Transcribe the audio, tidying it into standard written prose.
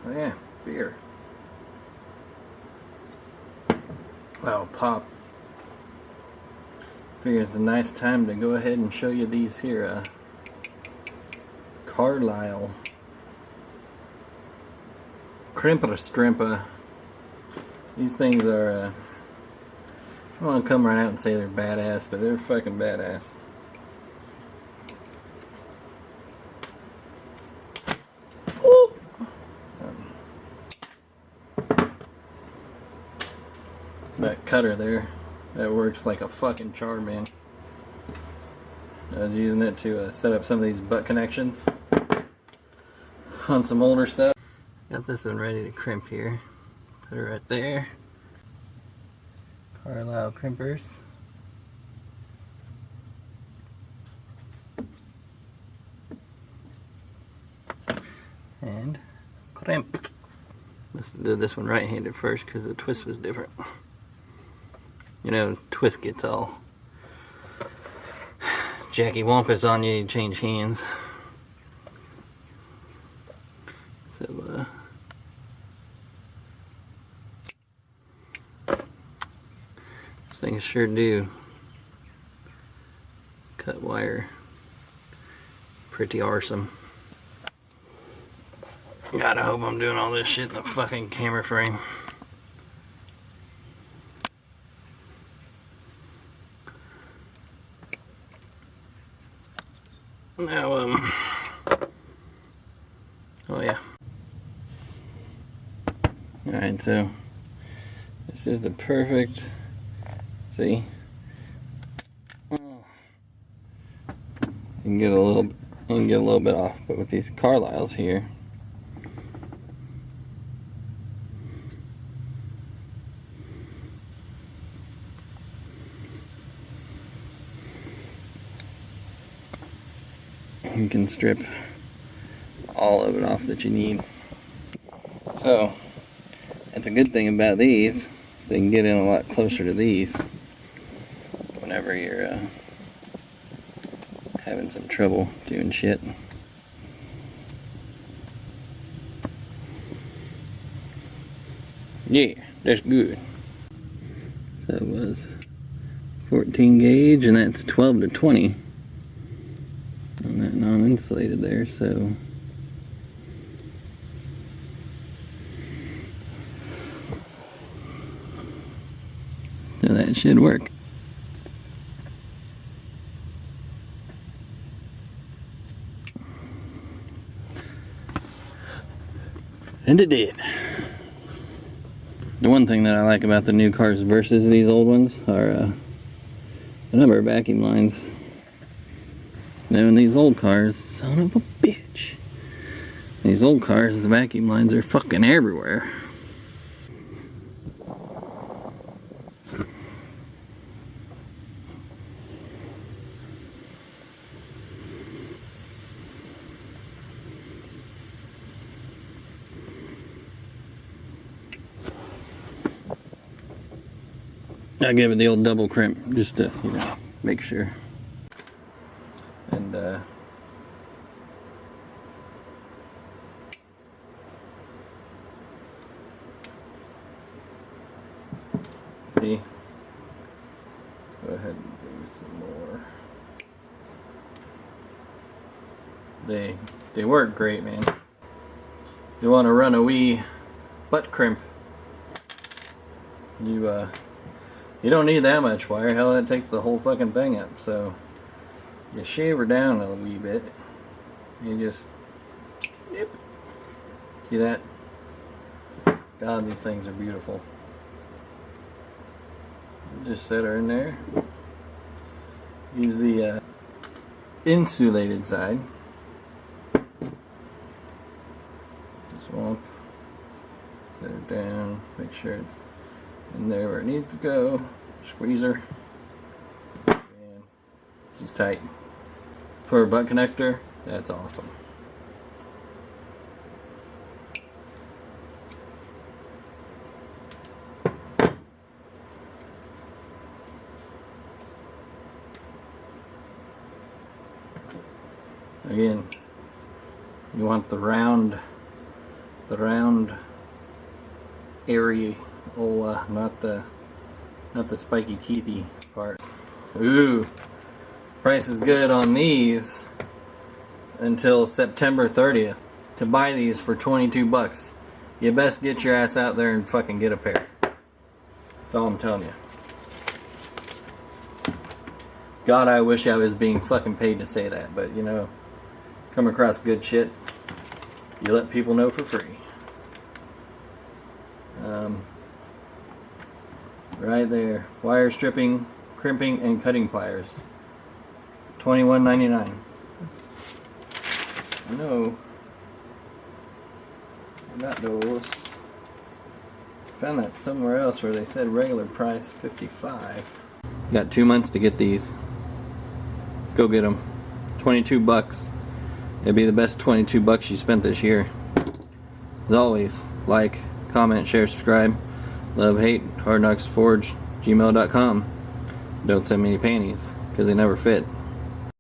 Oh yeah, beer. Oh, pop. Figure it's a nice time to go ahead and show you these here Carlyle crimper. These things are I don't want to come right out and say they're badass, but they're fucking badass. That cutter there, that works like a fucking charm, man. I was using it to set up some of these butt connections on some older stuff. Got this one ready to crimp here. Put it right there. Carlyle crimpers. And crimp. Let's do this one right-handed first because the twist was different. You know, twist gets all Jackie Wampus on you, you change hands. So, these things sure do cut wire pretty awesome. God, I hope I'm doing all this shit in the fucking camera frame. Now, oh yeah. Alright, so this is the perfect, see? You can get a little bit off, but with these Carlyles here, you can strip all of it off that you need. So that's a good thing about these. They can get in a lot closer to these whenever you're having some trouble doing shit. Yeah, that's good. So it was 14 gauge, and that's 12 to 20 on that non-insulated there, so that should work. And it did. The one thing that I like about the new cars versus these old ones are the number of vacuum lines. Now in these old cars, son of a bitch, these old cars, the vacuum lines are fucking everywhere. I give it the old double crimp just to, you know, make sure. And see, go ahead and do some more. They work great, man. You want to run a wee butt crimp, you don't need that much wire. Hell, that takes the whole fucking thing up. So you shave her down a wee bit. You just, yep. See that? God, these things are beautiful. Just set her in there. Use the insulated side. Swamp. Set her down. Make sure it's in there where it needs to go. Squeeze her. And she's tight. For a butt connector, that's awesome. Again, you want the round The round areola, not the spiky teethy part. Ooh, price is good on these until September 30th. To buy these for 22 bucks. You best get your ass out there and fucking get a pair. That's all I'm telling you. God, I wish I was being fucking paid to say that, but you know, come across good shit, you let people know for free. Right there, wire stripping, crimping, and cutting pliers. $21.99. No, I got those. Found that somewhere else where they said regular price $55. You got 2 months to get these. Go get them. 22 bucks. It'd be the best 22 bucks you spent this year. As always, like, comment, share, subscribe. Love, hate, hardknocksforge, gmail.com. Don't send me any panties, because they never fit.